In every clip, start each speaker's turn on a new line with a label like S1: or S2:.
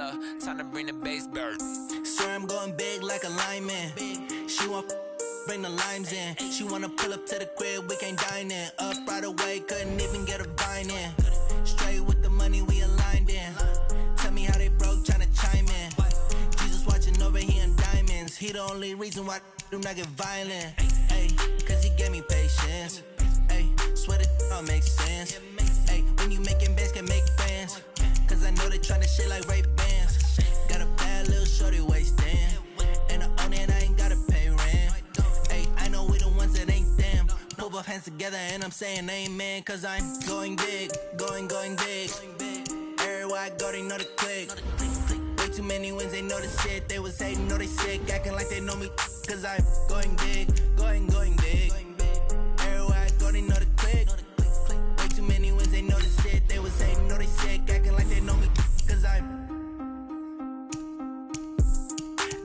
S1: P-Love, time to bring the bass bird.
S2: Swear I'm going big like a lineman. She want bring the limes in. She wanna pull up to the crib, we can't dine in. Up right away, couldn't even get a vine in. Straight with the money we aligned in. Tell me how they broke, tryna chime in. Jesus watching over, he in diamonds. He the only reason why do not get violent. Ay, cause he gave me patience. Ay, swear that all makes sense. Ay, when you making bands, can make friends. Cause I know they tryna shit like Ray-Bans. Got a bad little shorty wasting. And I own it, I ain't gotta pay rent. Ay, I know we the ones that ain't them. Pull both hands together and I'm saying amen. Cause I'm going big, going big. Everywhere I go, they know the click. Way too many wins, they know the shit. They was hating, know they sick, acting like they know me. Cause I'm going big, going big. Everywhere I go, they know the click. Way too many wins, they know the shit. They was hating, know they sick, acting like they know me. Cause I'm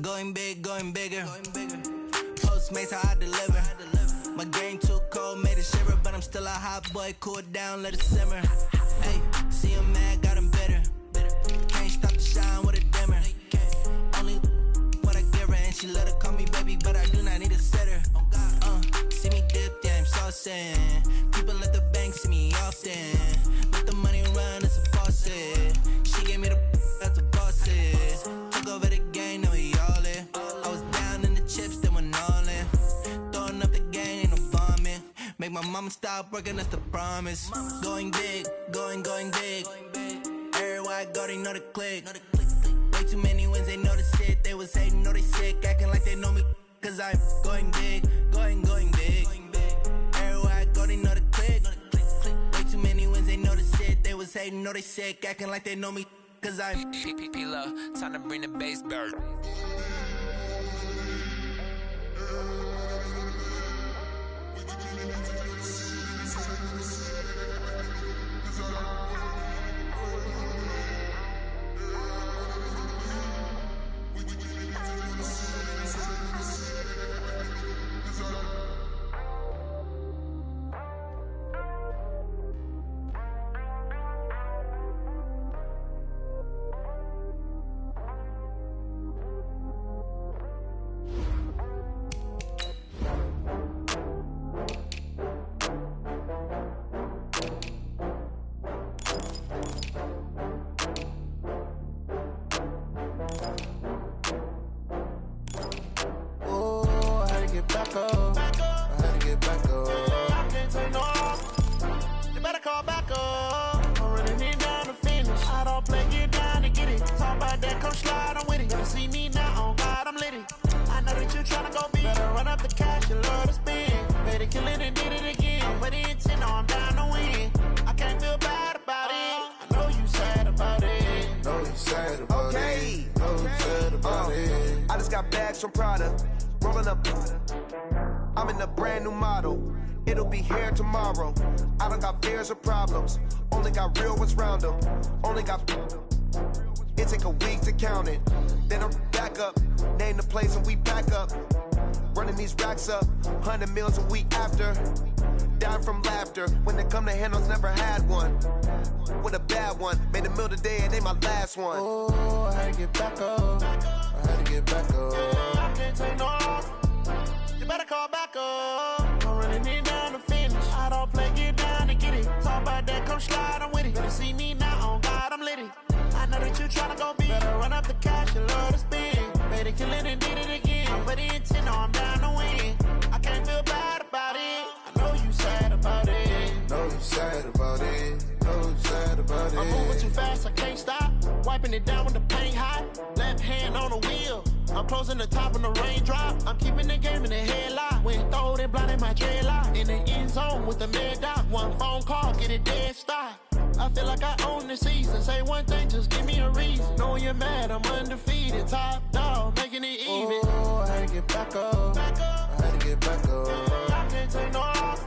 S2: going big, going bigger. Postmates how I deliver. My game too cold, made it shiver. But I'm still a hot boy, cool it down, let it simmer. Hey, see him mad, got him bitter. Can't stop the shine with a dimmer. Only what I give her, and she let her call me baby, but I do not need a sitter. See me dip, yeah, I'm saucing. People at the bank see me often. Let the money run, it's a faucet. She gave me the that's a boss it. Took over the game, now we all in. I was down in the chips, then went all in. Throwing up the game, ain't no vomit. Make my mama stop working, that's the promise. Going big, going big. Everywhere I go, they know the click. Way too many wins, they know the shit. They was hating, know they sick, acting like they know me. Cause I'm going big, going big. Everywhere I go, they know the click. Way too many wins, they know the shit. They was hating, know they sick, acting like they know me. Cause I'm
S1: P-Love, time to bring the bass bird.
S3: From Prada, rolling up. I'm in a brand new model. It'll be here tomorrow. I don't got fears or problems. Only got real ones round them. Only got. It take a week to count it. Then I'm back up. Name the place and we back up. Running these racks up. 100 meals a week after. Dying from laughter. When it come to handles, never had one. With a bad one. Made a meal today and ain't my last one.
S4: Oh, I had to get back up. I had to get back up.
S5: I can't take no loss. You better call back up. I'm running it down to finish. I don't play, get down to get it. Talk about that, come slide, I'm with it. Better see me now, on God, I'm lit it. I know that you tryna go big. Better run up the cash, you love to spend. Better kill it and did it again. I put the intent, no, I'm down to win. I can't feel bad about it. I know you sad about it.
S4: Know you sad about it. Know you sad about it.
S5: I'm moving too fast, I can't stop. Wiping it down with the paint hot. Left hand on the wheel. I'm closing the top on the raindrop. I'm keeping the game in the headlock. When throwed and blinded my dreadlock. In the end zone with the mad dot. One phone call, get it dead stop. I feel like I own the season. Say one thing, just give me a reason. Knowing you're mad, I'm undefeated. Top dog, making it even.
S4: Oh, I had to get back up.
S5: Back up.
S4: I had to get back up.
S5: I can't take no loss.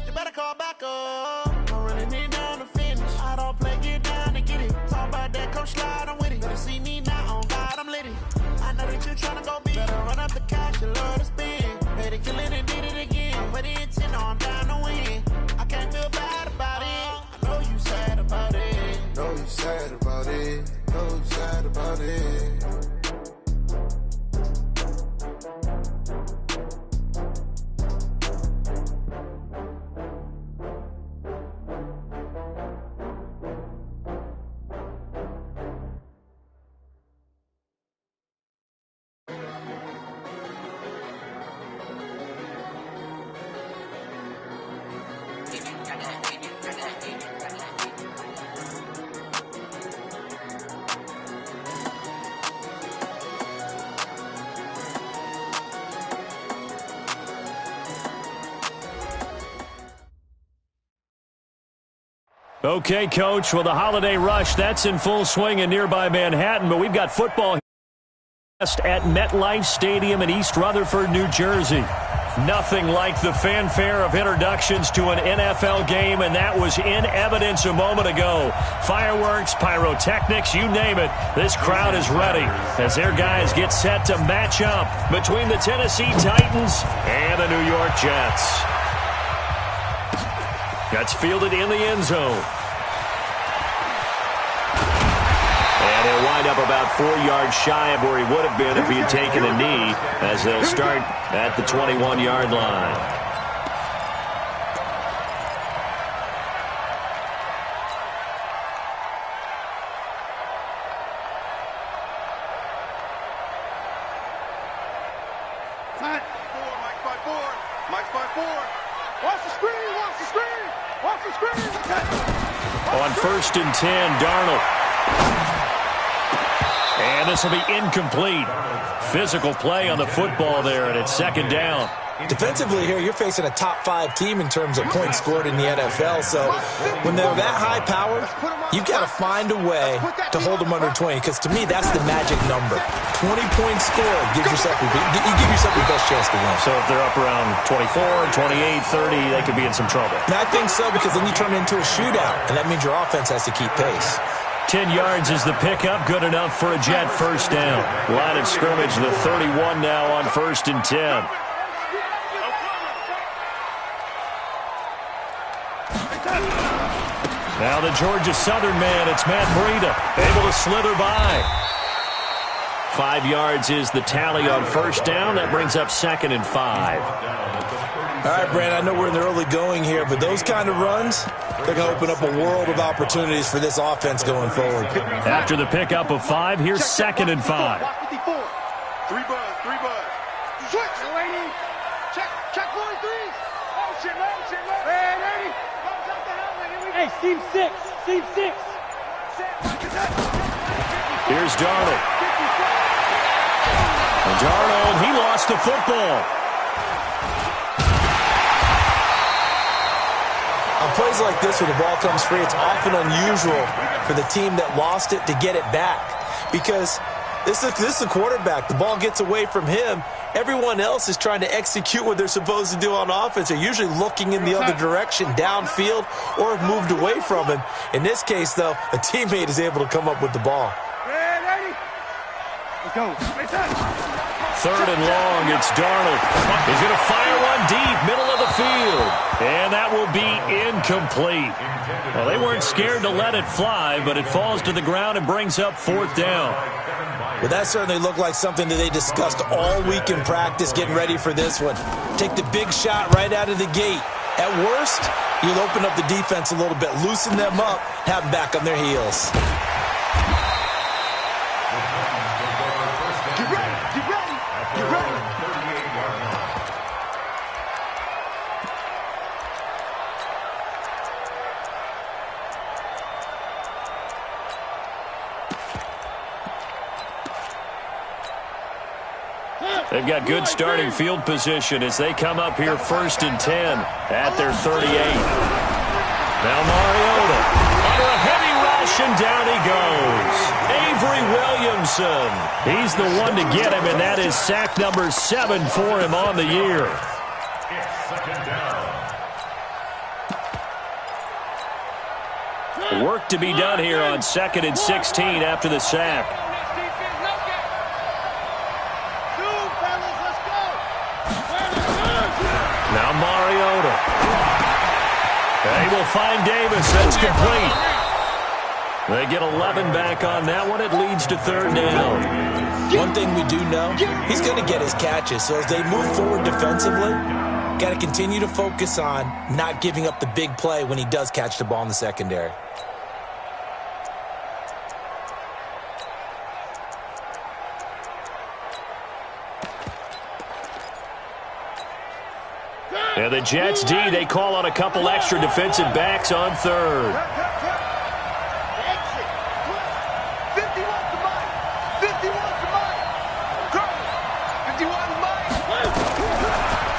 S5: You better call back up. I'm running it down to finish. I don't play, get down to get it. Talk about that, come slide, I'm with it. Better see me now, on God, I'm lit it. I know that you tryna go big. Better run up the cash, you love to spend. Better kill it and did it again. But the intent, no, I'm down to win. I can't feel bad about it. I know you sad about it.
S4: Know you sad about it. So sad about it.
S6: Okay, Coach, well, the holiday rush, that's in full swing in nearby Manhattan, but we've got football at MetLife Stadium in East Rutherford, New Jersey. Nothing like the fanfare of introductions to an NFL game, and that was in evidence a moment ago. Fireworks, pyrotechnics, you name it. This crowd is ready as their guys get set to match up between the Tennessee Titans and the New York Jets. That's fielded in the end zone. And he'll wind up about 4 yards shy of where he would have been if he had taken a knee, as they'll start at the 21-yard line. On 1st and 10, Darnold. And this will be incomplete. Physical play on the football there, and it's 2nd down.
S7: Defensively here, you're facing a top-5 team in terms of points scored in the NFL. So when they're that high-powered, you've got to find a way to hold them under 20, because to me, that's the magic number. 20 points scored, you give yourself your best chance to win.
S6: So if they're up around 24, 28, 30, they could be in some trouble.
S7: And I think so, because then you turn it into a shootout, and that means your offense has to keep pace.
S6: 10 yards is the pickup, good enough for a Jet first down. Line of scrimmage, the 31 now on 1st and 10. Now the Georgia Southern man, it's Matt Breida, able to slither by. 5 yards is the tally on 1st down. That brings up 2nd and 5.
S7: All right, Brand, I know we're in the early going here, but those kind of runs, they're going to open up a world of opportunities for this offense going forward.
S6: After the pickup of 5, here's 2nd and 5.
S5: 3 buzz. Switch. Check 43. Motion. Ready.
S8: Hey, seam 6.
S6: Here's Darnold. And Darnold, he lost the football.
S7: On plays like this where the ball comes free, it's often unusual for the team that lost it to get it back, because this is the quarterback. The ball gets away from him. Everyone else is trying to execute what they're supposed to do on offense. They're usually looking in the other direction, downfield, or have moved away from him. In this case, though, a teammate is able to come up with the ball.
S5: Ready? Let's go.
S6: 3rd and long, it's Darnold. He's going to fire one deep, middle of the field. And that will be incomplete. Well, they weren't scared to let it fly, but it falls to the ground and brings up 4th down.
S7: Well, that certainly looked like something that they discussed all week in practice, getting ready for this one. Take the big shot right out of the gate. At worst, you'll open up the defense a little bit, loosen them up, have them back on their heels.
S5: Get ready.
S6: They've got good starting field position as they come up here 1st and 10 at their 38. Now Mariota under a heavy rush, and down he goes. Avery Williamson. He's the one to get him, and that is sack number 7 for him on the year. Work to be done here on 2nd and 16 after the sack. Now Mariota. They will find Davis. That's complete. They get 11 back on that one. It leads to third down.
S7: One thing we do know, he's going to get his catches. So as they move forward defensively, got to continue to focus on not giving up the big play when he does catch the ball in the secondary.
S6: And the Jets D, they call on a couple extra defensive backs on third.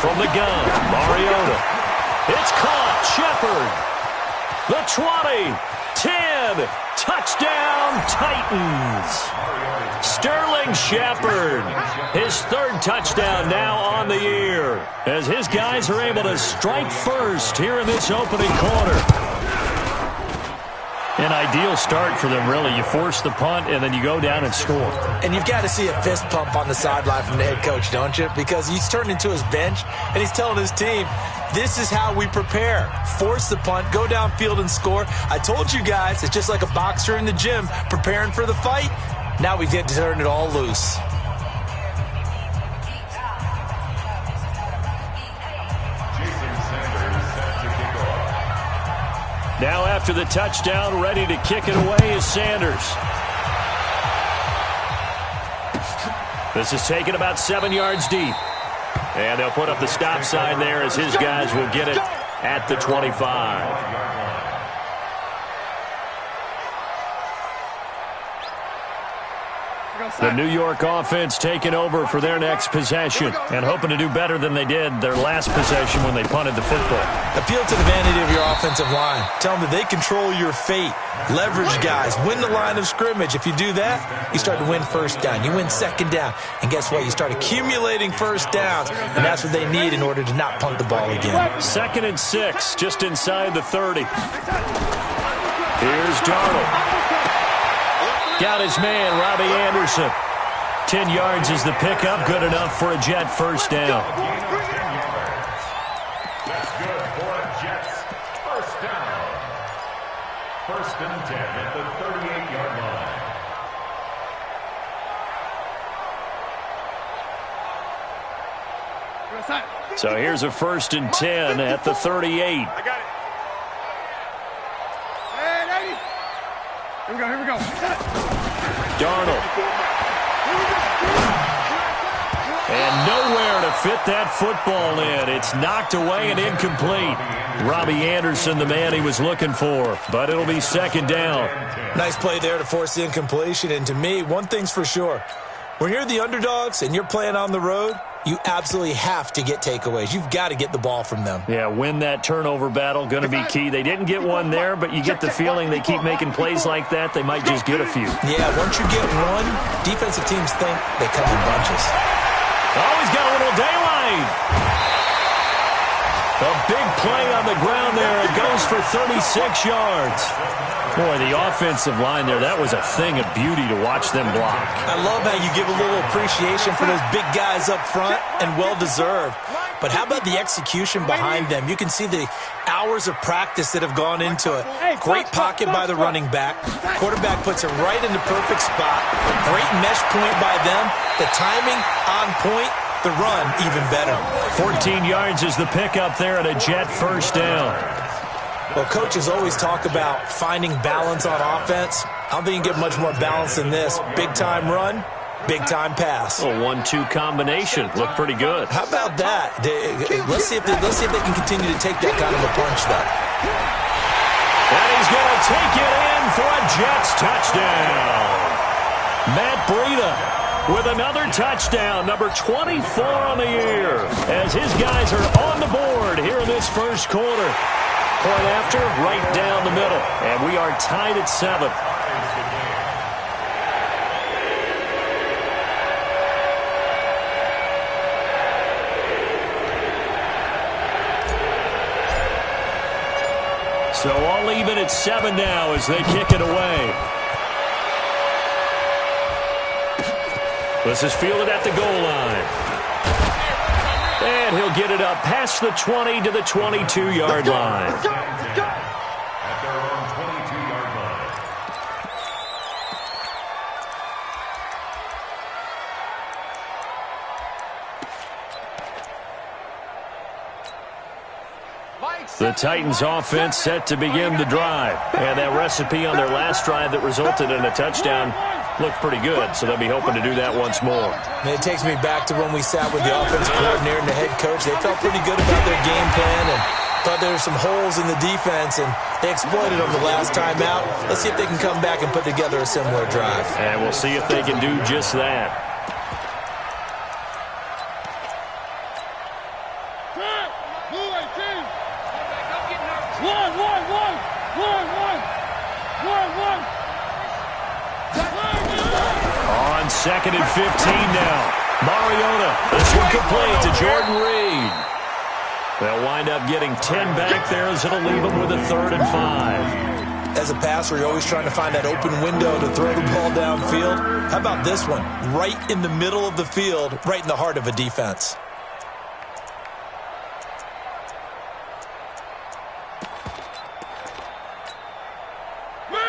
S6: From the gun, Mariota. It's caught. Shepard. The 20. 10. Touchdown, Titans. Sterling Shepard. His third touchdown now on the year, as his guys are able to strike first here in this opening quarter. An ideal start for them, really. You force the punt, and then you go down and score.
S7: And you've got to see a fist pump on the sideline from the head coach, don't you? Because he's turned into his bench, and he's telling his team, this is how we prepare. Force the punt, go downfield and score. I told you guys, it's just like a boxer in the gym preparing for the fight. Now we get to turn it all loose.
S6: Now after the touchdown, ready to kick it away is Sanders. This is taken about 7 yards deep. And they'll put up the stop sign there as his guys will get it at the 25. The New York offense taking over for their next possession and hoping to do better than they did their last possession when they punted the football.
S7: Appeal to the vanity of your offensive line. Tell them that they control your fate. Leverage guys. Win the line of scrimmage. If you do that, you start to win first down. You win second down. And guess what? You start accumulating first downs. And that's what they need in order to not punt the ball again.
S6: 2nd and 6, just inside the 30. Here's Darnold. Got his man, Robbie Anderson. 10 yards is the pickup. Good enough for a Jet first down.
S9: That's good for a Jets first down. 1st and 10 at the 38-yard line.
S6: So here's a 1st and 10 at the 38.
S8: I got it. Hey, here we go.
S6: Darnold. And nowhere to fit that football in. It's knocked away and incomplete. Robbie Anderson, the man he was looking for. But it'll be 2nd down.
S7: Nice play there to force the incompletion. And to me, one thing's for sure. When you're the underdogs and you're playing on the road, you absolutely have to get takeaways. You've got to get the ball from them.
S6: Yeah, win that turnover battle, going to be key. They didn't get one there, but you get the feeling they keep making plays like that, they might just get a few.
S7: Yeah, once you get one, defensive teams think they come in bunches.
S6: Oh, he's got a little daylight. A big play on the ground there. It goes for 36 yards. Boy, the offensive line there, that was a thing of beauty to watch them block.
S7: I love how you give a little appreciation for those big guys up front, and well-deserved. But how about the execution behind them? You can see the hours of practice that have gone into it. Great pocket by the running back. Quarterback puts it right in the perfect spot. Great mesh point by them. The timing on point. The run even better.
S6: 14 yards is the pickup there at a Jet first down.
S7: Well, coaches always talk about finding balance on offense. I don't think you can get much more balance than this. Big-time run, big-time pass.
S6: A 1-2 combination. Looked pretty good.
S7: How about that? Let's see if they can continue to take that kind of a punch, though.
S6: And he's going to take it in for a Jets touchdown. Matt Breida with another touchdown, number 24 on the year, as his guys are on the board here in this first quarter. Point after, right down the middle. And we are tied at 7. So all even at 7 now as they kick it away. This is fielded at the goal line. And he'll get it up past the 20 to the 22-yard line. The Titans offense set to begin the drive. And that recipe on their last drive that resulted in a touchdown looked pretty good, so they'll be hoping to do that once more.
S7: And it takes me back to when we sat with the offensive coordinator and the head coach. They felt pretty good about their game plan and thought there were some holes in the defense, and they exploited them the last time out. Let's see if they can come back and put together a similar drive.
S6: And we'll see if they can do just that. On 2nd and 15 now. Mariota, this one complete to Jordan Reed. They'll wind up getting 10 back there as it'll leave them with a 3rd and 5.
S7: As a passer, you're always trying to find that open window to throw the ball downfield. How about this one? Right in the middle of the field, right in the heart of a defense.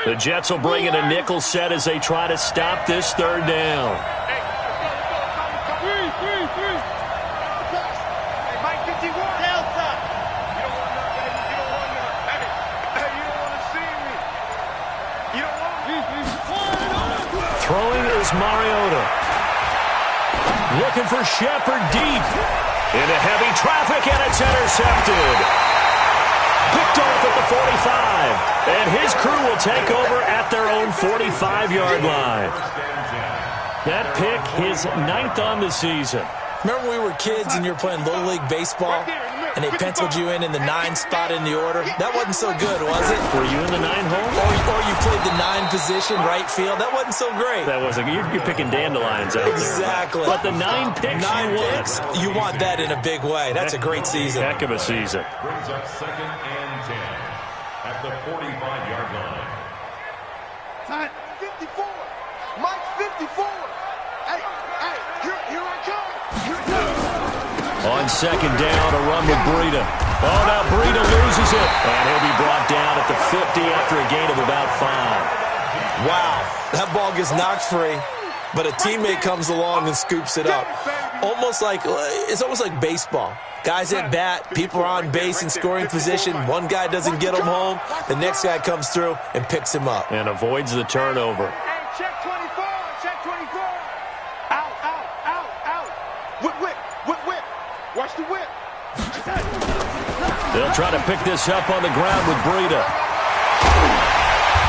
S6: The Jets will bring in a nickel set as they try to stop this 3rd down. Throwing is Mariota. Looking for Shepard deep. Into heavy traffic, and it's intercepted. Picked off at the 45. And his crew will take over at their own 45-yard line. That pick, his 9th on the season.
S7: Remember when we were kids and you were playing Little League Baseball, and they penciled you in the 9 spot in the order? That wasn't so good, was it?
S6: Were you in the 9 hole?
S7: Or you played the 9 position, right field. That wasn't so great.
S6: That wasn't. You're picking dandelions out there.
S7: Exactly.
S6: But the 9 picks
S7: you want that in a big way. That's a great season.
S6: Heck of a season.
S9: Brings up 2nd and 10 at the 45-yard line.
S5: Time 54. Mike 54. Hey, here I come.
S6: On 2nd down, a run with Breida. Oh, now Breida loses it. And he'll be brought down at the 50 after a gain of about 5.
S7: Wow, that ball gets knocked free, but a teammate comes along and scoops it up. It's almost like baseball. Guys at bat, people are on base in scoring position. One guy doesn't get him home. The next guy comes through and picks him up.
S6: And avoids the turnover.
S5: Hey, check 24, check 24. Out. Whip. Watch the whip.
S6: They'll try to pick this up on the ground with Breida.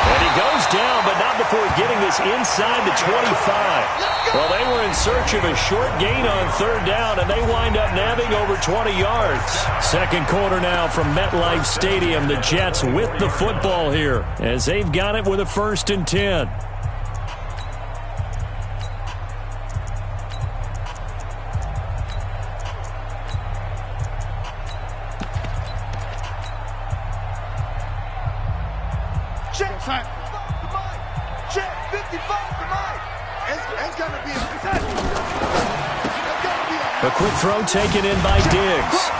S6: And he goes down, but not before getting this inside the 25. Well, they were in search of a short gain on 3rd down, and they wind up nabbing over 20 yards. 2nd quarter now from MetLife Stadium. The Jets with the football here as they've got it with a 1st and 10.
S5: Check 55 to Mike. It's gonna be
S6: a quick throw taken in by Diggs.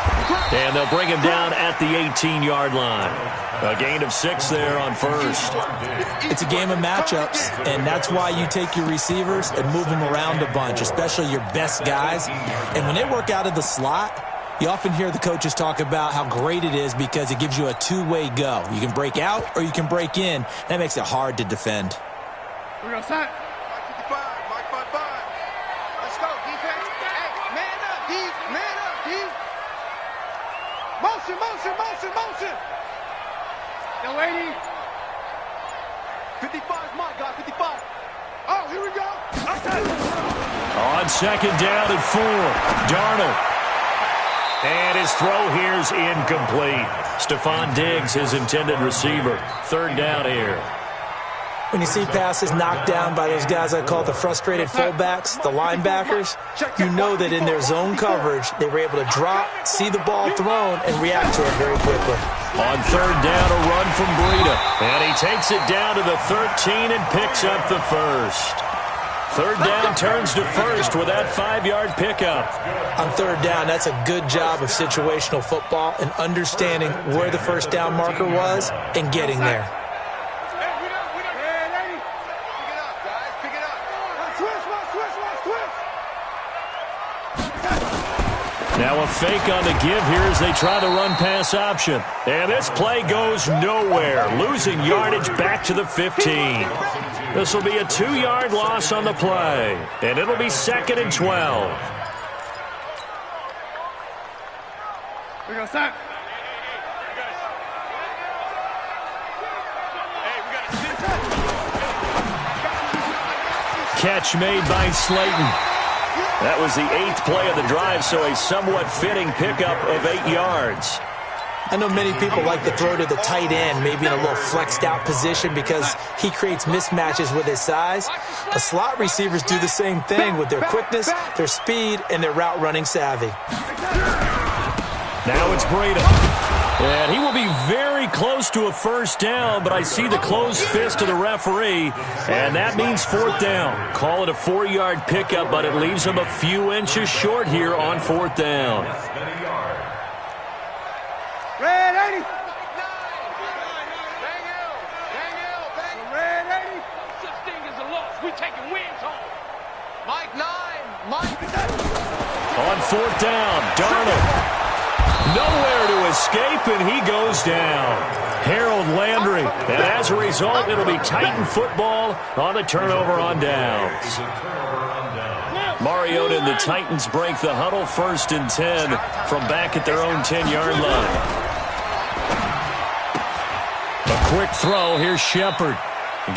S6: And they'll bring him down at the 18-yard line. A gain of 6 there on 1st.
S7: It's a game of matchups, and that's why you take your receivers and move them around a bunch, especially your best guys. And when they work out of the slot, you often hear the coaches talk about how great it is because it gives you a two-way go. You can break out or you can break in. That makes it hard to defend.
S5: We're going to start. Mike 55, Mike 55. Let's go, defense. Hey, man up, D. Man up, D. Motion. Yo, 80. 55's Mike, got 55. Oh, here we go.
S6: On 2nd down and 4, Darnold. And his throw here's incomplete. Stephon Diggs, his intended receiver. 3rd down here.
S7: When you see passes knocked down by those guys I call the frustrated fullbacks, the linebackers, you know that in their zone coverage, they were able to drop, see the ball thrown, and react to it very quickly.
S6: On 3rd down, a run from Breida. And he takes it down to the 13 and picks up the 1st. 3rd down turns to 1st with that 5-yard pickup.
S7: On 3rd down, that's a good job of situational football and understanding where the 1st down marker was and getting there.
S6: Now Now a fake on the give here as they try the run-pass option. And this play goes nowhere, losing yardage back to the 15. This will be a 2-yard loss on the play, and it'll be 2nd and 12.
S8: We go, stop.
S6: Catch made by Slayton. That was the 8th play of the drive, so a somewhat fitting pickup of 8 yards.
S7: I know many people like to throw to the tight end, maybe in a little flexed out position because he creates mismatches with his size. The slot receivers do the same thing with their quickness, their speed, and their route running savvy.
S6: Now it's Breida. And he will be very close to a first down, but I see the closed fist of the referee, and that means 4th down. Call it a 4-yard pickup, but it leaves him a few inches short here on 4th down.
S8: Red 80.
S10: Red 80. Such thing as a loss. We taking wins home. Mike 9.
S6: On 4th down, Darnold. Nowhere to escape, and he goes down. Harold Landry. And as a result, it'll be Titan football on the turnover on downs. Mariota and the Titans break the huddle, 1st and 10 from back at their own 10-yard line. A quick throw. Here's Shepard.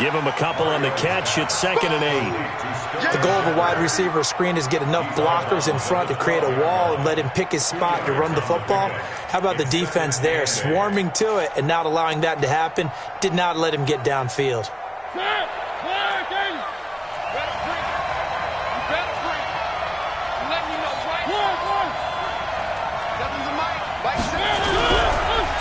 S6: Give him a couple on the catch. It's 2nd and 8.
S7: The goal of a wide receiver screen is get enough blockers in front to create a wall and let him pick his spot to run the football. How about the defense there, swarming to it and not allowing that to happen? Did not let him get downfield.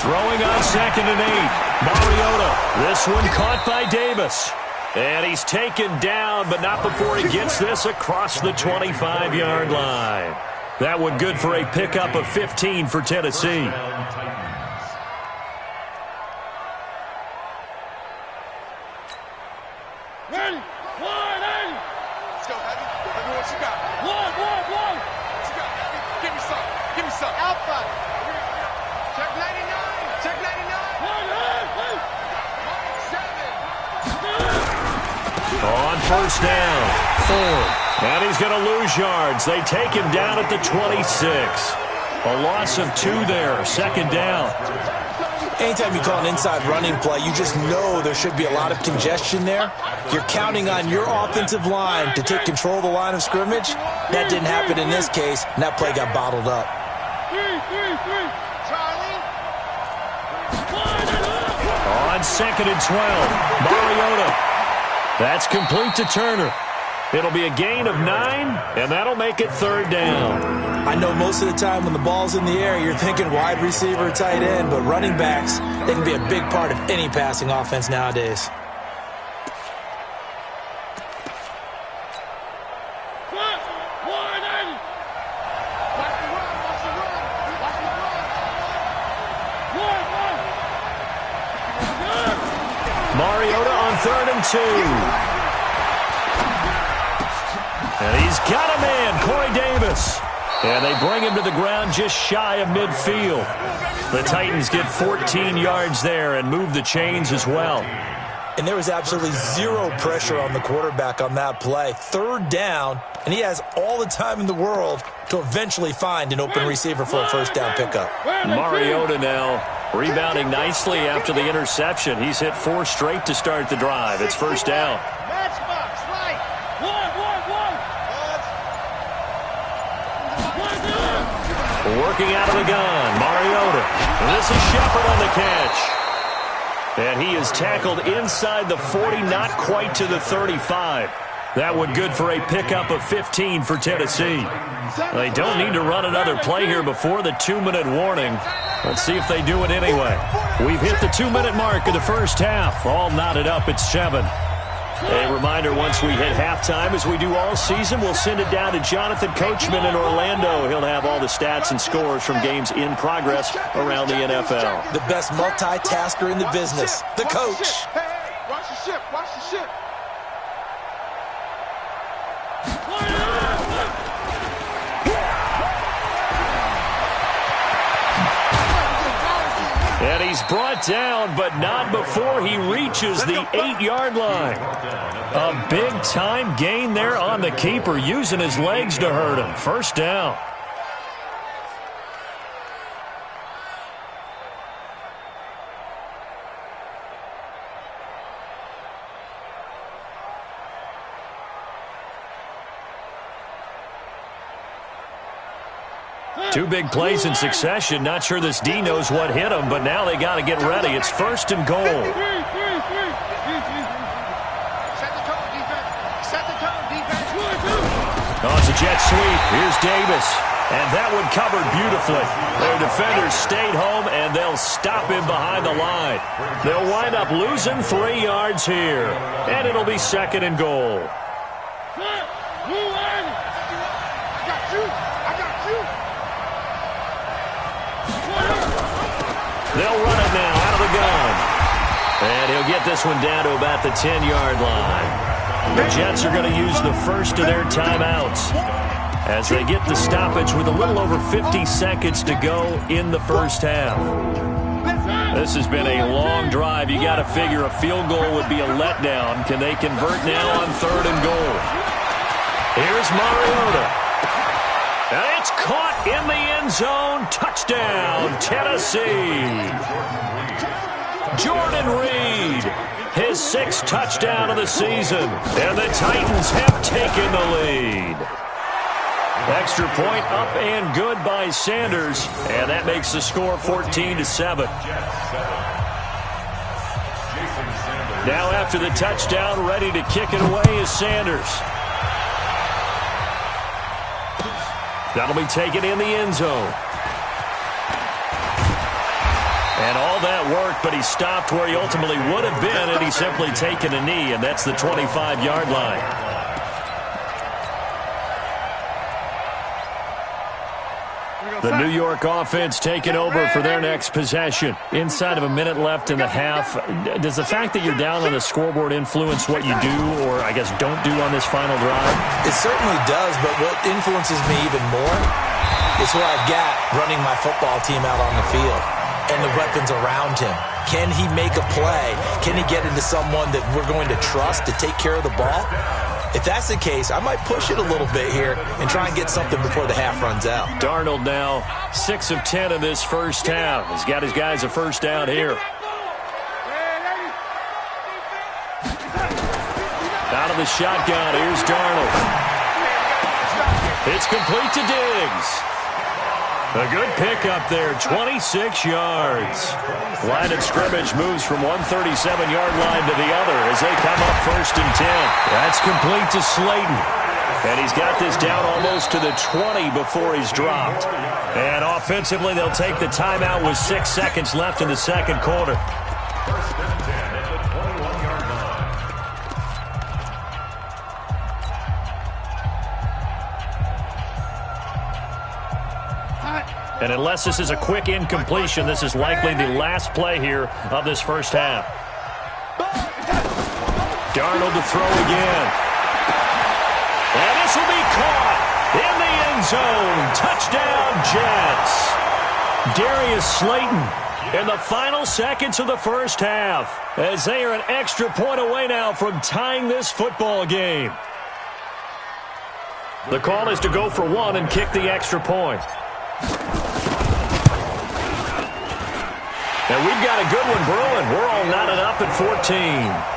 S6: Throwing on 2nd and 8. Mariota. This one caught by Davis. And he's taken down, but not before he gets this across the 25-yard line. That one good for a pickup of 15 for Tennessee.
S8: Ready? 180.
S10: Let's go, Heavy. Heavy, what you got? One. What you got, Heavy? Give me some. Give me some. Alpha. Check 99. Check 99.
S6: On 1st down, Ford. And he's going to lose yards. They take him down at the 26. A loss of 2 there, 2nd down.
S7: Anytime you call an inside running play, you just know there should be a lot of congestion there. You're counting on your offensive line to take control of the line of scrimmage. That didn't happen in this case, and that play got bottled up.
S6: On 2nd and 12, Mariota. That's complete to Turner. It'll be a gain of 9, and that'll make it 3rd down.
S7: I know most of the time when the ball's in the air, you're thinking wide receiver, tight end, but running backs, they can be a big part of any passing offense nowadays.
S6: Mariota on 3rd and 2. And he's got a man, Corey Davis. And they bring him to the ground just shy of midfield. The Titans get 14 yards there and move the chains as well.
S7: And there was absolutely zero pressure on the quarterback on that play. 3rd down, and he has all the time in the world to eventually find an open receiver for a 1st down pickup.
S6: Mariota now rebounding nicely after the interception. He's hit 4 straight to start the drive. It's 1st down.
S10: Matchbox, right.
S6: Working out of the gun, Mariota. And this is Shepard on the catch. And he is tackled inside the 40, not quite to the 35. That one good for a pickup of 15 for Tennessee. They don't need to run another play here before the 2-minute warning. Let's see if they do it anyway. We've hit the 2-minute mark of the first half. All knotted up at 7. A reminder, once we hit halftime, as we do all season, we'll send it down to Jonathan Coachman in Orlando. He'll have all the stats and scores from games in progress around the NFL.
S7: The best multitasker in the business, the coach.
S10: Hey, watch the ship, watch the ship.
S6: brought down, but not before he reaches the 8-yard line. A big-time gain there on the keeper, using his legs to hurt him. First down. Two big plays in succession. Not sure this D knows what hit him, but now they got to get ready. It's first and goal.
S10: Set the tone, defense. Set the tone, defense.
S6: Oh, it's a jet sweep. Here's Davis. And that one covered beautifully. Their defenders stayed home, and they'll stop him behind the line. They'll wind up losing 3 yards here. And it'll be second and goal. They'll run it now out of the gun. And he'll get this one down to about the 10-yard line. The Jets are going to use the first of their timeouts as they get the stoppage with a little over 50 seconds to go in the first half. This has been a long drive. You got to figure a field goal would be a letdown. Can they convert now on third and goal? Here's Mariota. And it's caught in the end zone. Touchdown, Tennessee. Jordan Reed, his 6th touchdown of the season. And the Titans have taken the lead. Extra point up and good by Sanders. And that makes the score 14-7. Now after the touchdown, ready to kick it away is Sanders. That'll be taken in the end zone. And all that work, but he stopped where he ultimately would have been had he simply taken a knee, and that's the 25-yard line. The New York offense taking over for their next possession. Inside of a minute left in the half. Does the fact that you're down on the scoreboard influence what you do or, I guess, don't do on this final drive?
S7: It certainly does, but what influences me even more is what I've got running my football team out on the field and the weapons around him. Can he make a play? Can he get into someone that we're going to trust to take care of the ball? If that's the case, I might push it a little bit here and try and get something before the half runs out.
S6: Darnold now 6 of 10 in this first half. He's got his guys a first down here. Out of the shotgun, here's Darnold. It's complete to Diggs. A good pickup there, 26 yards. Line of scrimmage moves from one 37-yard line to the other as they come up first and 10. That's complete to Slayton. And he's got this down almost to the 20 before he's dropped. And offensively, they'll take the timeout with 6 seconds left in the second quarter.
S9: First and 10 at the 21-yard line.
S6: And unless this is a quick incompletion, this is likely the last play here of this first half. Darnold to throw again. And this will be caught in the end zone. Touchdown, Jets. Darius Slayton in the final seconds of the first half as they are an extra point away now from tying this football game. The call is to go for one and kick the extra point. And we've got a good one brewing. We're all knotted up at 14.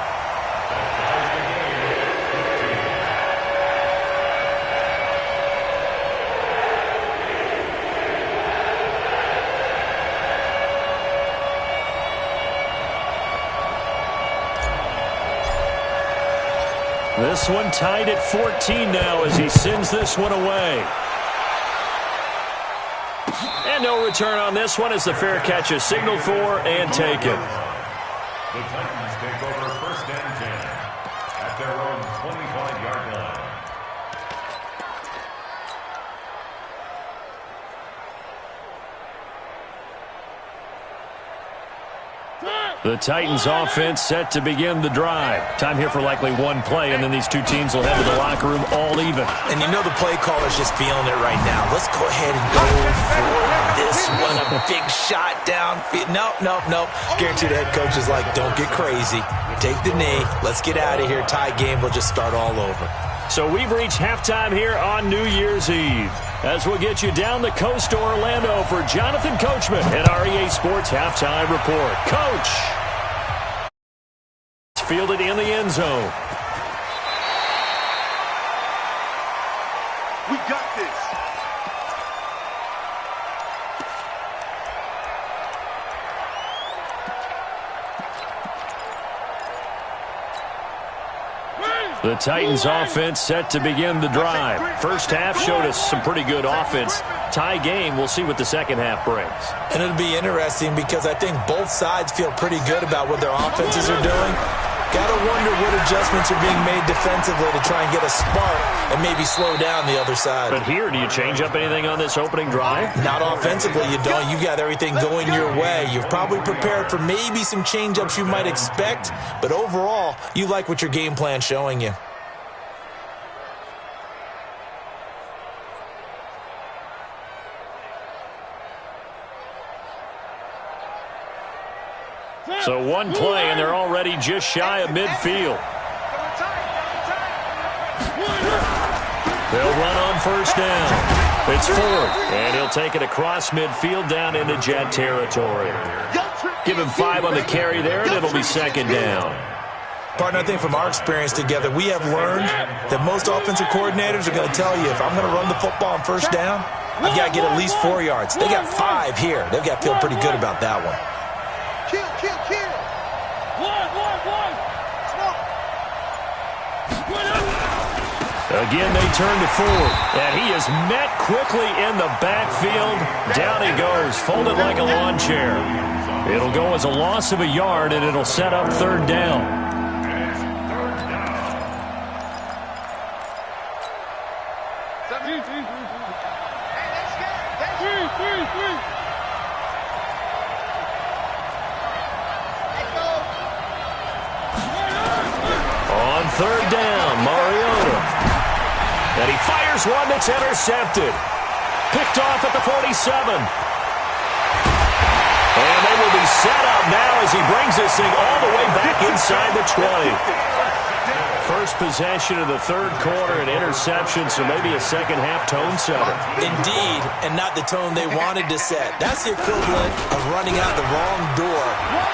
S6: This one tied at 14 now as he sends this one away. And no return on this one as the fair catch is signaled for and taken.
S9: The Titans take over first and 10 at their own 25-yard line.
S6: The Titans offense set to begin the drive. Time here for likely one play, and then these two teams will head to the locker room all even.
S7: And you know the play caller's just feeling it right now. Let's go ahead and go for this one. A big shot downfield. Nope. Guaranteed the head coach is like, don't get crazy. Take the knee. Let's get out of here. Tie game. We'll just start all over.
S6: So we've reached halftime here on New Year's Eve. As we'll get you down the coast to Orlando for Jonathan Coachman at REA Sports Halftime Report. Coach! Fielded in the end zone.
S10: We got this.
S6: The Titans offense set to begin the drive. First half showed us some pretty good offense. Tie game, we'll see what the second half brings.
S7: And it'll be interesting because I think both sides feel pretty good about what their offenses are doing. Gotta wonder what adjustments are being made defensively to try and get a spark and maybe slow down the other side.
S6: But here, do you change up anything on this opening drive?
S7: Not offensively, you don't. You got everything going your way. You've probably prepared for maybe some change-ups you might expect, but overall, you like what your game plan's showing you.
S6: So one play, and they're already just shy of midfield. They'll run on first down. It's Ford, and he'll take it across midfield down into Jet territory. Give him 5 on the carry there, and it'll be second down.
S7: Partner, I think from our experience together, we have learned that most offensive coordinators are going to tell you, if I'm going to run the football on first down, I've got to get at least 4 yards. They got 5 here. They've got to feel pretty good about that one.
S10: Kill.
S6: Again, they turn to Ford, and he is met quickly in the backfield. Down he goes, folded like a lawn chair. It'll go as a loss of a yard, and it'll set up third down. On third down, Mariota. And he fires one that's intercepted. Picked off at the 47. And they will be set up now as he brings this thing all the way back inside the 20. First possession of the third quarter, an interception, so maybe a second-half tone setter.
S7: Indeed, and not the tone they wanted to set. That's the equivalent of running out the wrong door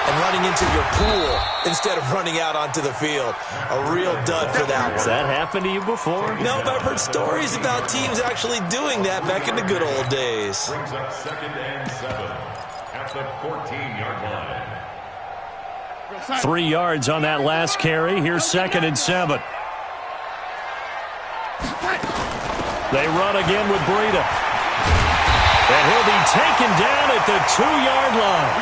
S7: and running into your pool instead of running out onto the field. A real dud for that one.
S6: Has that happened to you before?
S7: No, but I've heard stories about teams actually doing that back in the good old days.
S9: Brings up 2nd and 7 at the 14-yard line.
S6: 3 yards on that last carry. Here's 2nd and 7. They run again with Breida. And he'll be taken down at the 2-yard line.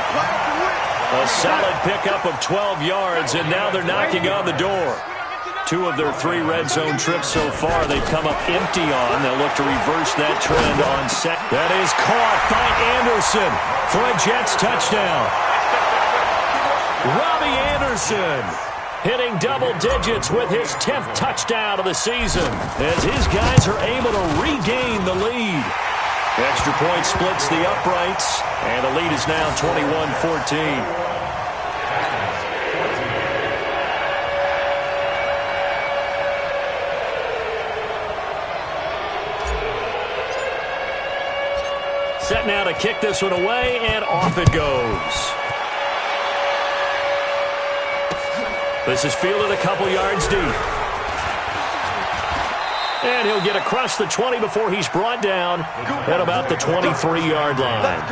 S6: A solid pickup of 12 yards, and now they're knocking on the door. 2 of their 3 red zone trips so far they've come up empty on. They'll look to reverse that trend on set. That is caught by Anderson for a Jets touchdown. Robbie Anderson hitting double digits with his 10th touchdown of the season as his guys are able to regain the lead. Extra point splits the uprights, and the lead is now 21-14. Set now to kick this one away, and off it goes. This is fielded a couple yards deep. And he'll get across the 20 before he's brought down at about the 23-yard line.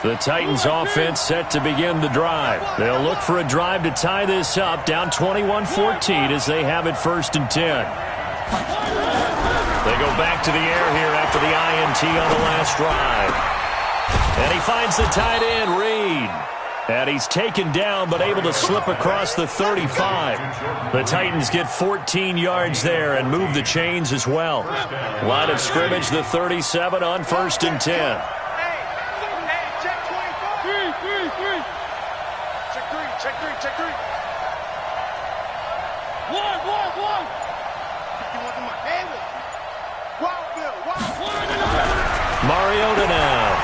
S6: The Titans offense set to begin the drive. They'll look for a drive to tie this up, down 21-14 as they have it 1st and 10. They go back to the air here after the INT on the last drive. And he finds the tight end, Reed. And he's taken down, but able to slip across the 35. The Titans get 14 yards there and move the chains as well. Line of scrimmage, the 37 on 1st and 10.
S10: Check three. One.
S6: Mariota now.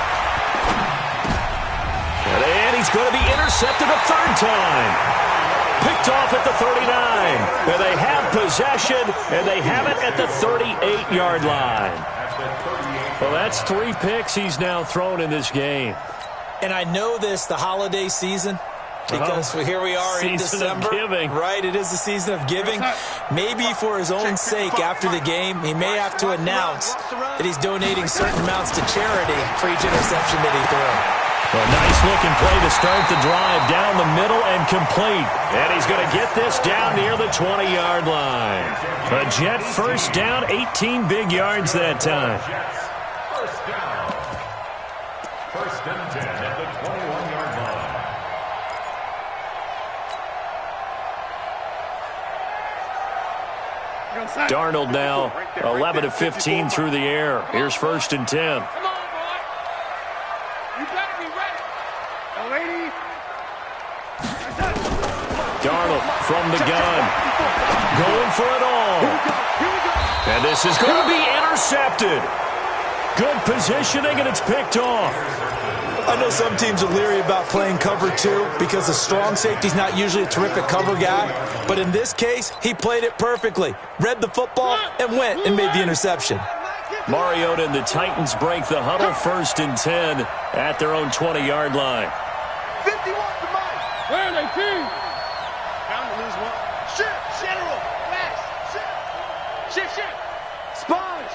S6: And he's going to be intercepted a third time. Picked off at the 39. And they have possession, and they have it at the 38-yard line. Well, that's 3 picks he's now thrown in this game.
S7: And I know this, the holiday season, because here we are in December.
S6: Season of giving.
S7: Right, it is the season of giving. Maybe for his own sake after the game, he may have to announce that he's donating certain amounts to charity for each interception that he threw.
S6: A nice-looking play to start the drive down the middle and complete. And he's going to get this down near the 20-yard line. A Jet first down, 18 big yards that time.
S9: First down. First and 10 at the 21-yard line.
S6: Darnold now 11 of 15 through the air. Here's 1st and 10.
S10: Come on, boy. You better be ready. Lady.
S6: Darnold from the gun. Going for it all. And this is going to be intercepted. Good positioning, and it's picked off.
S7: I know some teams are leery about playing cover 2 because the strong safety's not usually a terrific cover guy. But in this case, he played it perfectly. Read the football and went and made the interception.
S6: Mariota and the Titans break the huddle 1st and 10 at their own 20-yard line.
S10: 51 to Mike. Where are they, team? Bound to lose one. Shift, general, fast, shift. Sponge.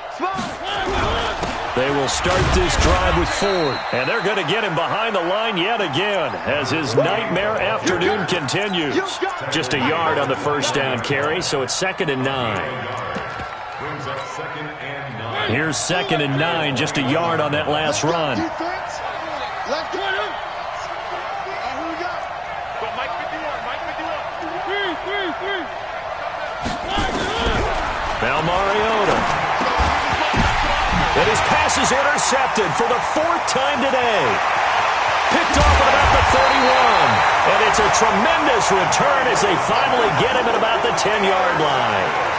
S6: They will start this drive with Ford, and they're going to get him behind the line yet again as his nightmare afternoon continues. Just a yard on the first down carry, so it's 2nd and 9.
S9: Brings up 2nd and 9.
S6: Here's 2nd and 9, just a yard on that last run.
S10: Left corner. Who we got? But Mike 51.
S6: Now Mariota. And his pass is intercepted for the 4th time today. Picked off at about the 31. And it's a tremendous return as they finally get him at about the 10-yard line.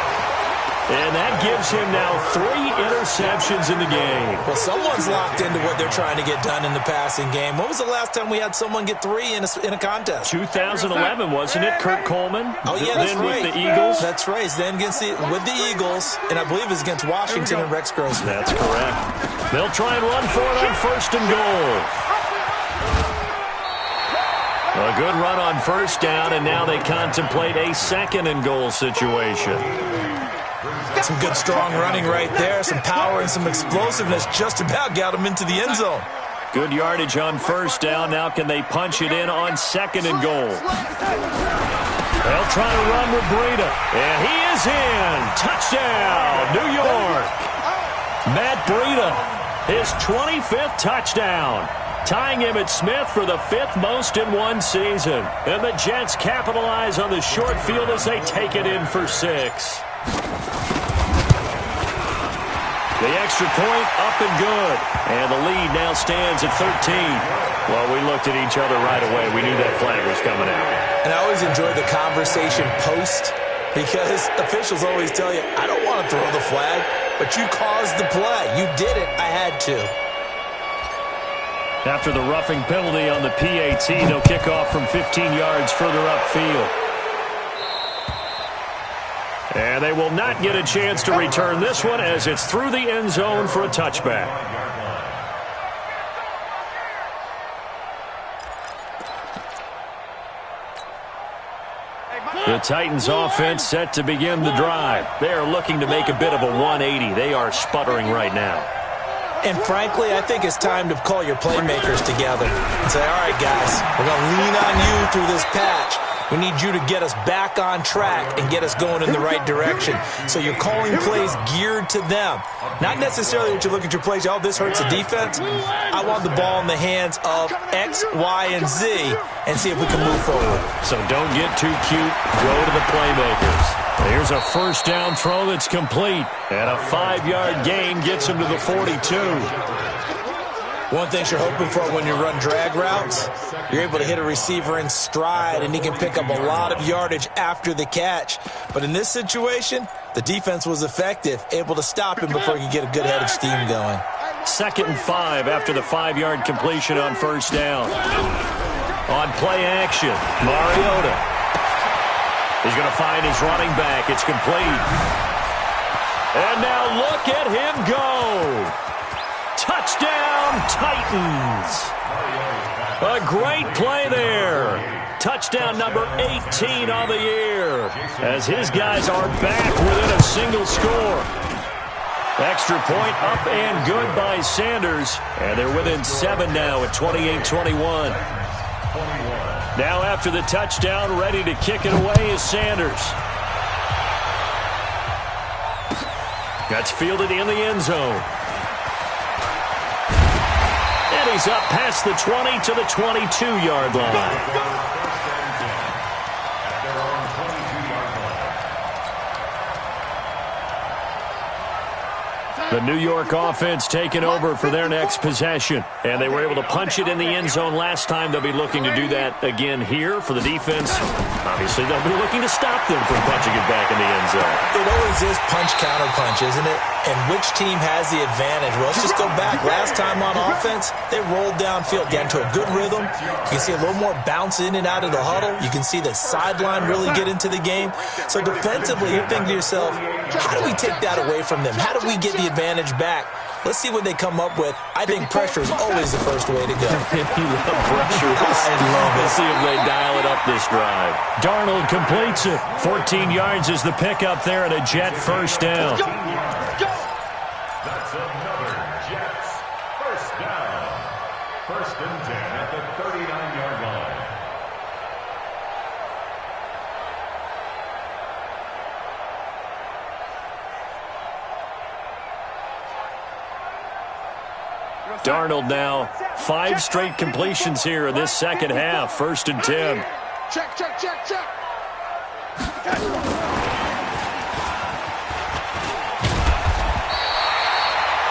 S6: And that gives him now 3 interceptions in the game.
S7: Well, someone's locked into what they're trying to get done in the passing game. When was the last time we had someone get 3 in a contest?
S6: 2011, wasn't it? Kurt Coleman?
S7: Oh, yeah, that's right.
S6: With the Eagles?
S7: That's right. Then with the Eagles, and I believe it's against Washington and Rex Grossman.
S6: That's correct. They'll try and run for it on 1st and goal. A good run on 1st down, and now they contemplate a 2nd and goal situation.
S7: Some good strong running right there. Some power and some explosiveness just about got him into the end zone.
S6: Good yardage on 1st down. Now can they punch it in on 2nd and goal? They'll try to run with Breida. And he is in. Touchdown, New York. Matt Breida, his 25th touchdown. Tying Emmitt Smith for the 5th most in one season. And the Jets capitalize on the short field as they take it in for 6. The extra point up and good. And the lead now stands at 13. Well, we looked at each other right away. We knew that flag was coming out.
S7: And I always enjoy the conversation post because officials always tell you, I don't want to throw the flag, but you caused the play. You did it. I had to.
S6: After the roughing penalty on the PAT, they'll kick off from 15 yards further upfield. And they will not get a chance to return this one as it's through the end zone for a touchback. The Titans offense set to begin the drive. They are looking to make a bit of a 180. They are sputtering right now.
S7: And frankly, I think it's time to call your playmakers together and say, all right, guys, we're going to lean on you through this patch. We need you to get us back on track and get us going in the right direction. So you're calling plays geared to them. Not necessarily that you look at your plays, oh, this hurts the defense. I want the ball in the hands of X, Y, and Z and see if we can move forward.
S6: So don't get too cute. Go to the playmakers. Here's a first down throw that's complete. And a 5-yard gain gets him to the 42.
S7: One thing you're hoping for when you run drag routes, you're able to hit a receiver in stride, and he can pick up a lot of yardage after the catch. But in this situation, the defense was effective, able to stop him before he could get a good head of steam going.
S6: 2nd and 5 after the 5-yard completion on first down. On play action, Mariota. He's going to find his running back. It's complete. And now look at him go. Touchdown, Titans. A great play there. Touchdown number 18 on the year as his guys are back within a single score. Extra point up and good by Sanders. And they're within 7 now at 28-21. Now after the touchdown, ready to kick it away is Sanders. That's fielded in the end zone. And he's up past the 20 to the 22-yard line. The New York offense taking over for their next possession. And they were able to punch it in the end zone last time. They'll be looking to do that again here for the defense. Obviously, they'll be looking to stop them from punching it back in the end zone.
S7: It always is punch-counter-punch, isn't it? And which team has the advantage? Well, let's just go back. Last time on offense, they rolled downfield, got into a good rhythm. You can see a little more bounce in and out of the huddle. You can see the sideline really get into the game. So defensively, you're thinking to yourself, how do we take that away from them? How do we get the advantage back? Let's see what they come up with. I think pressure is always the first way to go.
S6: You love pressure. Let's see if they dial it up this drive. Darnold completes it. 14 yards is the pickup there and a Jet first down.
S9: That's another Jets first down. 1st and 10 at the 39-yard line.
S6: Darnold now 5 straight completions here in this second half. 1st and 10.
S10: Check, check, check, check.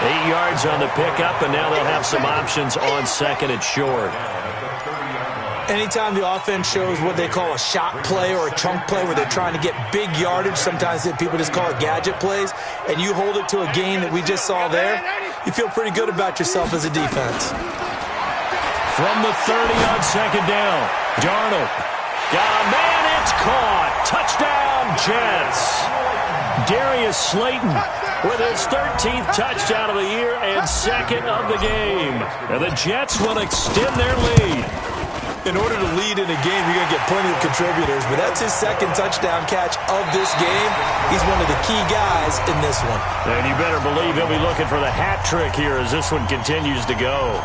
S6: 8 yards on the pickup, and now they'll have some options on 2nd and short.
S7: Anytime the offense shows what they call a shot play or a chunk play where they're trying to get big yardage, sometimes people just call it gadget plays, and you hold it to a gain that we just saw there, you feel pretty good about yourself as a defense.
S6: From the 30 on 2nd down, Darnold. Got a man, it's caught. Touchdown, Jets. Darius Slayton with his 13th touchdown of the year and 2nd of the game. And the Jets will extend their lead.
S7: In order to lead in a game, you're going to get plenty of contributors, but that's his 2nd touchdown catch of this game. He's one of the key guys in this one.
S6: And you better believe he'll be looking for the hat trick here as this one continues to go.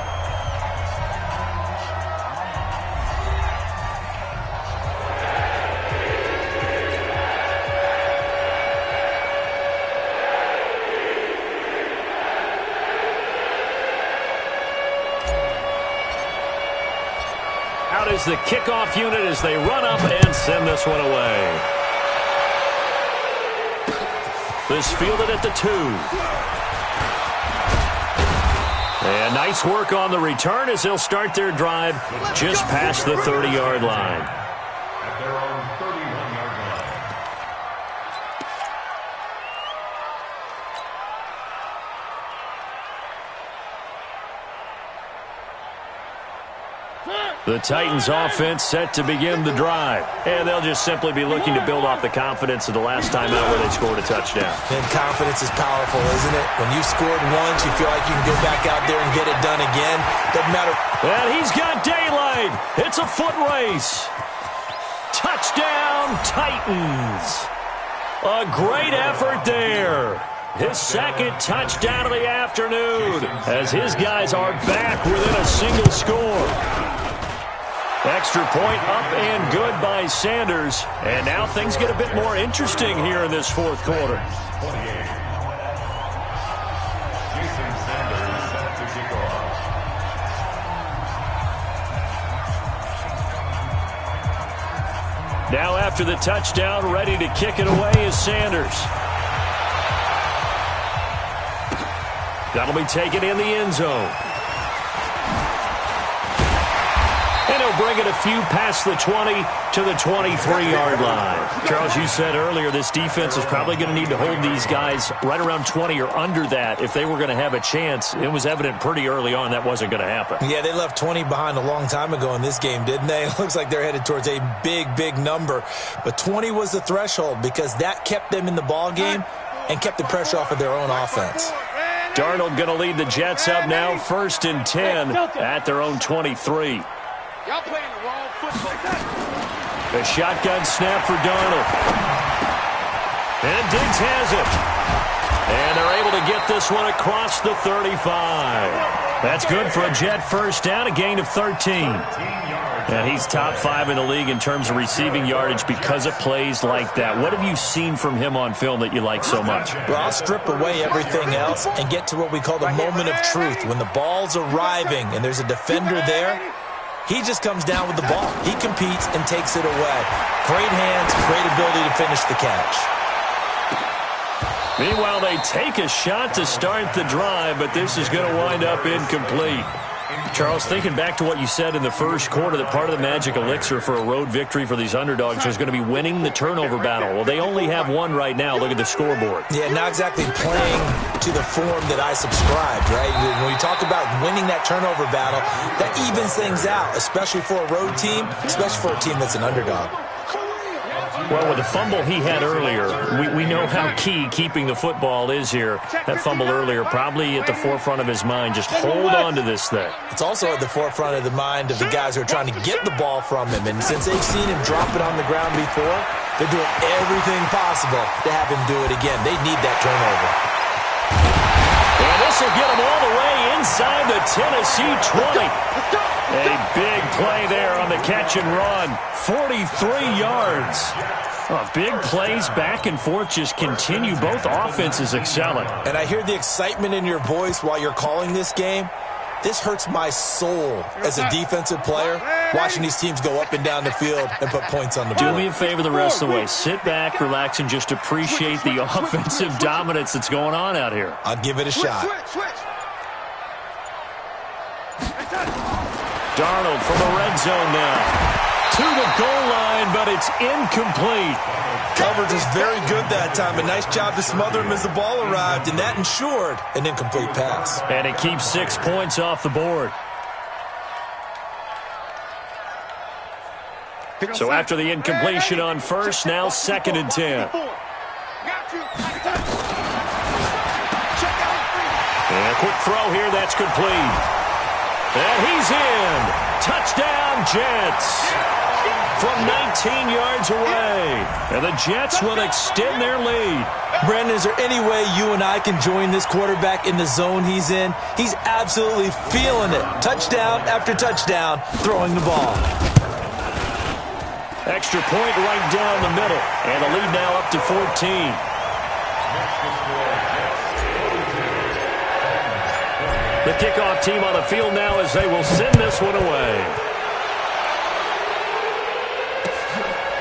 S6: Out is the kickoff unit as they run up and send this one away. This fielded at the 2. And nice work on the return as they'll start their drive just past the 30-yard line.
S9: At their own 31-yard line.
S6: The Titans offense set to begin the drive. And they'll just simply be looking to build off the confidence of the last time out where they scored a touchdown.
S7: And confidence is powerful, isn't it? When you've scored once, you feel like you can go back out there and get it done again. Doesn't matter.
S6: And he's got daylight. It's a foot race. Touchdown, Titans. A great effort there. His 2nd touchdown of the afternoon as his guys are back within a single score. Extra point up and good by Sanders. And now things get a bit more interesting here in this fourth quarter.
S9: 28. Jason Sanders set to kick off.
S6: Now after the touchdown, ready to kick it away is Sanders. That'll be taken in the end zone. And he'll bring it a few past the 20 to the 23-yard line. Charles, you said earlier this defense is probably going to need to hold these guys right around 20 or under that if they were going to have a chance. It was evident pretty early on that wasn't going to happen.
S7: Yeah, they left 20 behind a long time ago in this game, didn't they? It looks like they're headed towards a big, big number. But 20 was the threshold because that kept them in the ball game and kept the pressure off of their own offense.
S6: Darnold going to lead the Jets up now, 1st and 10 at their own 23.
S10: Y'all playing the wrong football.
S6: The shotgun snap for Darnold. And Diggs has it. And they're able to get this one across the 35. That's good for a Jet first down, a gain of 13. And he's top 5 in the league in terms of receiving yardage because of plays like that. What have you seen from him on film that you like so much?
S7: Well, I'll strip away everything else and get to what we call the moment of truth. When the ball's arriving and there's a defender there, he just comes down with the ball. He competes and takes it away. Great hands, great ability to finish the catch.
S6: Meanwhile, they take a shot to start the drive, but this is going to wind up incomplete. Charles, thinking back to what you said in the first quarter, that part of the magic elixir for a road victory for these underdogs is going to be winning the turnover battle. Well, they only have one right now. Look at the scoreboard.
S7: Yeah, not exactly playing to the form that I subscribed, right? When you talk about winning that turnover battle, that evens things out, especially for a road team, especially for a team that's an underdog.
S6: Well, with the fumble he had earlier, we know how key keeping the football is here. That fumble earlier probably at the forefront of his mind. Just hold on to this thing.
S7: It's also at the forefront of the mind of the guys who are trying to get the ball from him. And since they've seen him drop it on the ground before, they're doing everything possible to have him do it again. They need that turnover.
S6: And this will get him all the way inside the Tennessee 20. A big play there on the catch and run. 43 yards. Big plays back and forth just continue. Both offenses excelling.
S7: And I hear the excitement in your voice while you're calling this game. This hurts my soul as a defensive player, watching these teams go up and down the field and put points on the board.
S6: Do me a favor the rest of the way. Sit back, relax, and just appreciate the offensive dominance that's going on out here.
S7: I'll give it a shot.
S6: Darnold from the red zone now. To the goal line, but it's incomplete.
S7: Coverage was very good that time. A nice job to smother him as the ball arrived, and that ensured an incomplete pass.
S6: And it keeps 6 points off the board. So after the incompletion on first, now 2nd and 10. And a quick throw here, that's complete. And he's in. Touchdown, Jets. From 19 yards away. And the Jets will extend their lead.
S7: Brandon, is there any way you and I can join this quarterback in the zone he's in? He's absolutely feeling it. Touchdown after touchdown, throwing the ball.
S6: Extra point right down the middle. And the lead now up to 14. The kickoff team on the field now as they will send this one away.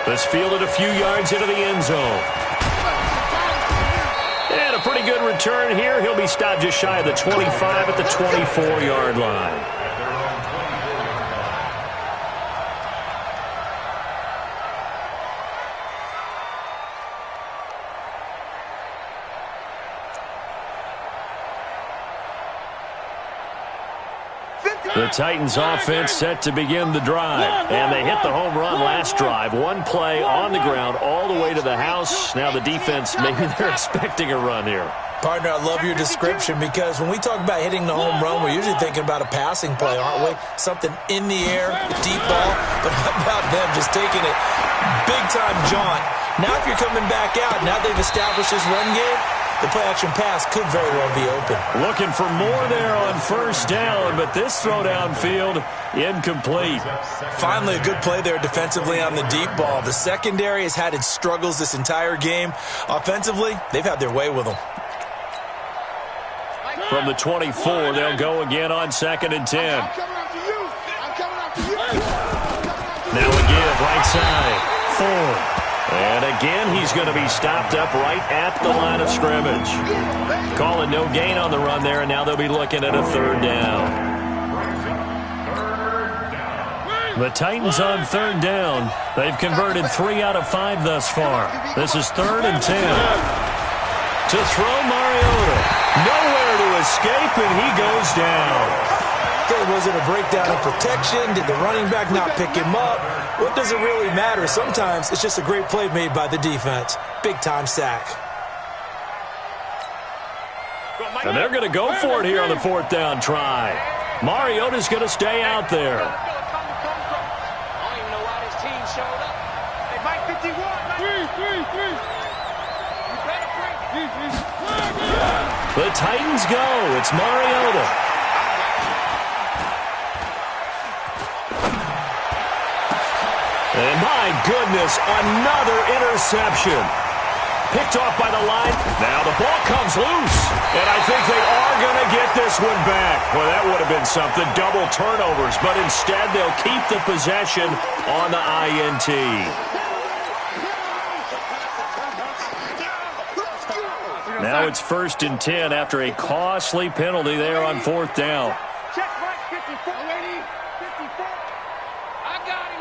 S6: This fielded a few yards into the end zone. And a pretty good return here. He'll be stopped just shy of the 25 at the 24-yard line. The Titans offense set to begin the drive. And they hit the home run last drive. One play on the ground all the way to the house. Now the defense, maybe they're expecting a run here.
S7: Partner, I love your description because when we talk about hitting the home run, we're usually thinking about a passing play, aren't we? Something in the air, deep ball. But how about them just taking it big-time jaunt? Now if you're coming back out, now they've established this run game, the play-action pass could very well be open.
S6: Looking for more there on first down, but this throw downfield incomplete.
S7: Finally, a good play there defensively on the deep ball. The secondary has had its struggles this entire game. Offensively, they've had their way with them.
S6: From the 24, they'll go again on 2nd and 10. Now a give, right side, Ford. And again, he's going to be stopped up right at the line of scrimmage. Calling no gain on the run there, and now they'll be looking at a 3rd down. The Titans on 3rd down. They've converted 3 out of 5 thus far. This is 3rd and 10. To throw Mariota. Nowhere to escape, and he goes down.
S7: Was it a breakdown of protection? Did the running back not pick him up? What does it really matter? Sometimes it's just a great play made by the defense. Big-time sack.
S6: And they're going to go for it here on the 4th down try. Mariota's going to stay out there.
S10: I don't even know why this team showed up. Hey, Mike 51.
S6: The Titans go. It's Mariota. And my goodness, another interception. Picked off by the line. Now the ball comes loose. And I think they are going to get this one back. Well, that would have been something. Double turnovers. But instead, they'll keep the possession on the INT. Now it's 1st and 10 after a costly penalty there on 4th down.
S10: Check right, 54. 54. I got him.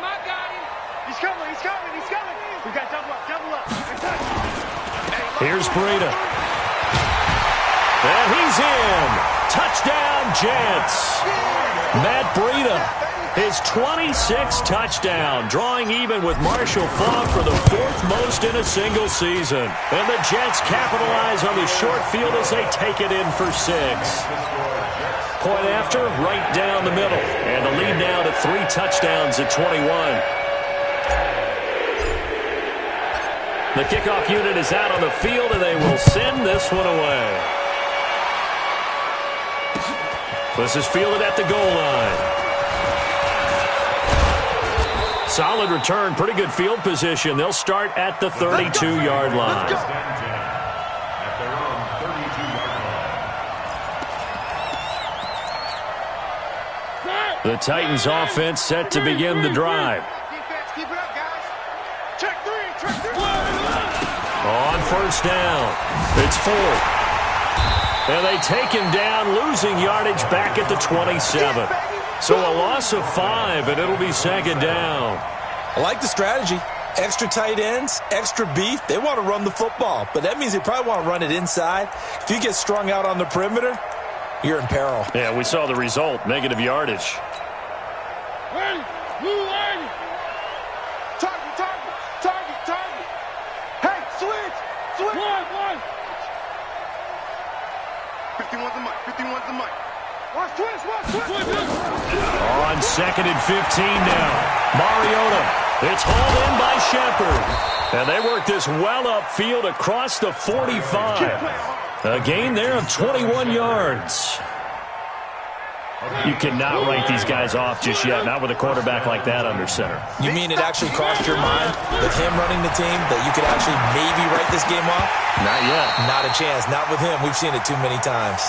S10: He's coming. We got double up.
S6: Here's Breida. And he's in. Touchdown, Jets. Matt Breida, his 26th touchdown, drawing even with Marshall Faulk for the 4th most in a single season. And the Jets capitalize on the short field as they take it in for 6. Point after, right down the middle. And the lead now to 3 touchdowns at 21. The kickoff unit is out on the field, and they will send this one away. This is fielded at the goal line. Solid return, pretty good field position. They'll start at the 32-yard line. The Titans offense set to begin the drive. On first down, it's Ford. And they take him down, losing yardage back at the 27. So a loss of 5, and it'll be 2nd down.
S7: I like the strategy. Extra tight ends, extra beef. They want to run the football, but that means they probably want to run it inside. If you get strung out on the perimeter, you're in peril.
S6: Yeah, we saw the result, negative yardage.
S10: Target. Hey, switch. 51's the mic. Watch twist.
S6: On 2nd and 15 now. Mariota. It's hauled in by Shepard. And they work this well upfield across the 45. A gain there of 21 yards. You cannot write these guys off just yet, not with a quarterback like that under center.
S7: You mean it actually crossed your mind with him running the team that you could actually maybe write this game off?
S6: Not yet.
S7: Not a chance. Not with him. We've seen it too many times.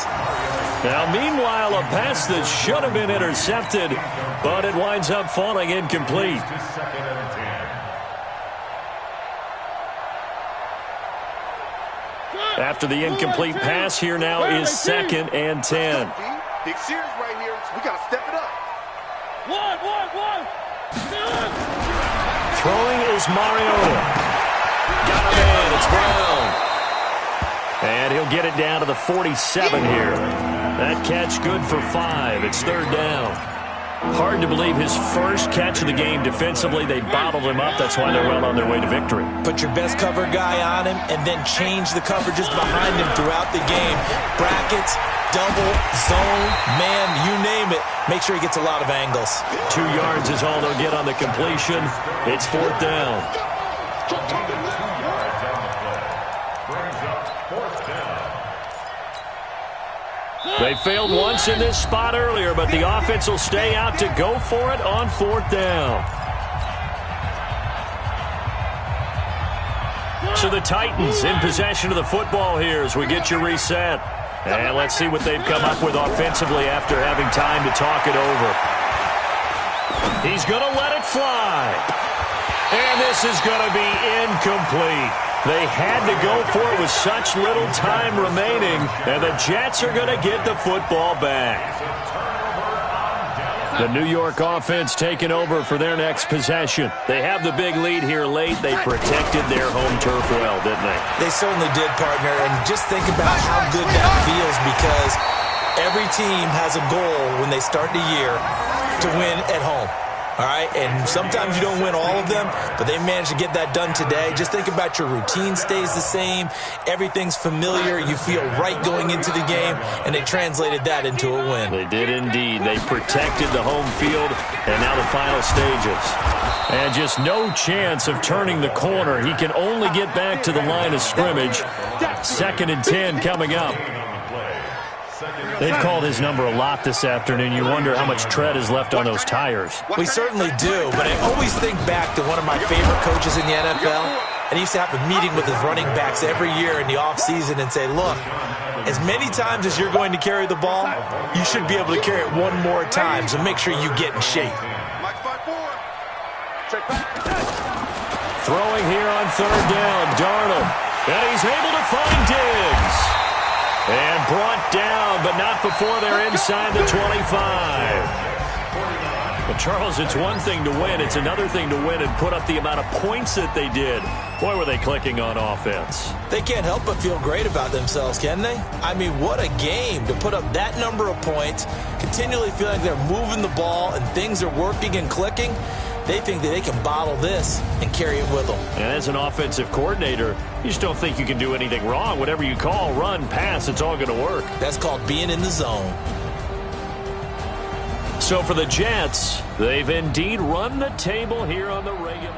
S6: Now, meanwhile, a pass that should have been intercepted, but it winds up falling incomplete. After the incomplete pass, here now is 2nd and 10.
S3: Big series right here. We got to step it up.
S10: One.
S6: Throwing is Mariota. Got him in. It's Brown. And he'll get it down to the 47 here. That catch good for 5. It's 3rd down. Hard to believe his first catch of the game defensively. They bottled him up. That's why they're well on their way to victory.
S7: Put your best cover guy on him and then change the coverages behind him throughout the game. Brackets, double, zone, man, you name it. Make sure he gets a lot of angles.
S6: 2 yards is all they'll get on the completion. It's 4th down.
S9: Brings up 4th down.
S6: They failed once in this spot earlier, but the offense will stay out to go for it on 4th down. So the Titans in possession of the football here as we get you reset. And let's see what they've come up with offensively after having time to talk it over. He's going to let it fly. And this is going to be incomplete. They had to go for it with such little time remaining, and the Jets are going to get the football back. The New York offense taking over for their next possession. They have the big lead here late. They protected their home turf well, didn't they?
S7: They certainly did, partner. And just think about how good that feels, because every team has a goal when they start the year to win at home. All right, and sometimes you don't win all of them, but they managed to get that done today. Just think about your routine stays the same. Everything's familiar. You feel right going into the game, and they translated that into a win.
S6: They did indeed. They protected the home field, and now the final stages. And just no chance of turning the corner. He can only get back to the line of scrimmage. 2nd and 10 coming up. They've called his number a lot this afternoon. You wonder how much tread is left on those tires.
S7: We certainly do, but I always think back to one of my favorite coaches in the NFL, and he used to have a meeting with his running backs every year in the offseason and say, look, as many times as you're going to carry the ball, you should be able to carry it one more time, so make sure you get in shape.
S6: Throwing here on 3rd down, Darnold. And he's able to find Diggs. And brought down, but not before they're inside the 25. But, Charles, it's one thing to win. It's another thing to win and put up the amount of points that they did. Boy, were they clicking on offense.
S7: They can't help but feel great about themselves, can they? I mean, what a game to put up that number of points, continually feel like they're moving the ball and things are working and clicking. They think that they can bottle this and carry it with them.
S6: And as an offensive coordinator, you just don't think you can do anything wrong. Whatever you call, run, pass, it's all going to work.
S7: That's called being in the zone.
S6: So for the Jets, they've indeed run the table here on the regular.